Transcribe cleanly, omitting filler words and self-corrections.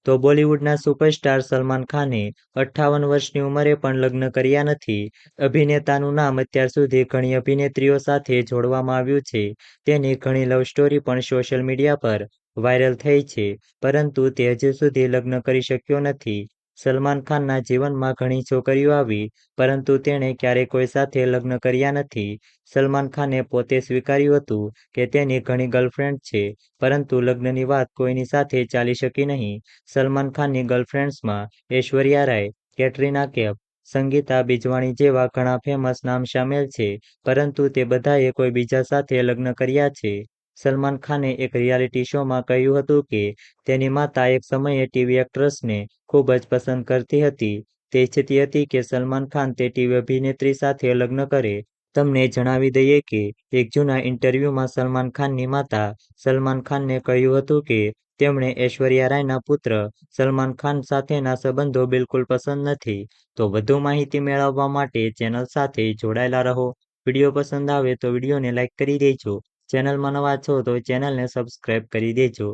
તો બોલિવૂડના સુપરસ્ટાર સલમાન ખાને 58 વર્ષની ઉંમરે પણ લગ્ન કર્યા નથી. અભિનેતાનું નામ અત્યાર સુધી ઘણી અભિનેત્રીઓ સાથે જોડવામાં આવ્યું છે. તેની ઘણી લવ સ્ટોરી પણ સોશિયલ મીડિયા પર વાયરલ થઈ છે, પરંતુ તે હજુ સુધી લગ્ન કરી શક્યો નથી. સલમાન ખાનના જીવનમાં ઘણી છોકરીઓ આવી, પરંતુ તેણે ક્યારેય કોઈ સાથે લગ્ન કર્યા નથી. સલમાન ખાને પોતે સ્વીકાર્યું હતું કે તેની ઘણી ગર્લફ્રેન્ડ છે, પરંતુ લગ્નની વાત કોઈની સાથે ચાલી શકી નહીં. સલમાન ખાનની ગર્લફ્રેન્ડ્સમાં ઐશ્વર્યા રાય, કેટરીના કૈફ, સંગીતા બિજવાણી જેવા ઘણા ફેમસ નામ સામેલ છે, પરંતુ તે બધાએ કોઈ બીજા સાથે લગ્ન કર્યા છે. સલમાન ખાને એક રિયાલિટી શોમાં કહ્યું હતું કે તેની માતા એક સમયે ટીવી એક્ટ્રેસને ખૂબ જ પસંદ કરતી હતી. તે ઈચ્છતી હતી કે સલમાન ખાન તે ટીવી અભિનેત્રી સાથે લગ્ન કરે. તમને જણાવી દઈએ કે એક જૂના ઇન્ટરવ્યૂમાં સલમાન ખાનની માતા સલમાન ખાનને કહ્યું હતું કે તેમણે ઐશ્વર્યા રાયના પુત્ર સલમાન ખાન સાથેના સંબંધો બિલકુલ પસંદ નથી. તો વધુ માહિતી મેળવવા માટે ચેનલ સાથે જોડાયેલા રહો. વિડીયો પસંદ આવે તો વિડીયોને લાઇક કરી દેજો. ચેનલમાં નવા છો તો ચેનલને સબસ્ક્રાઇબ કરી દેજો.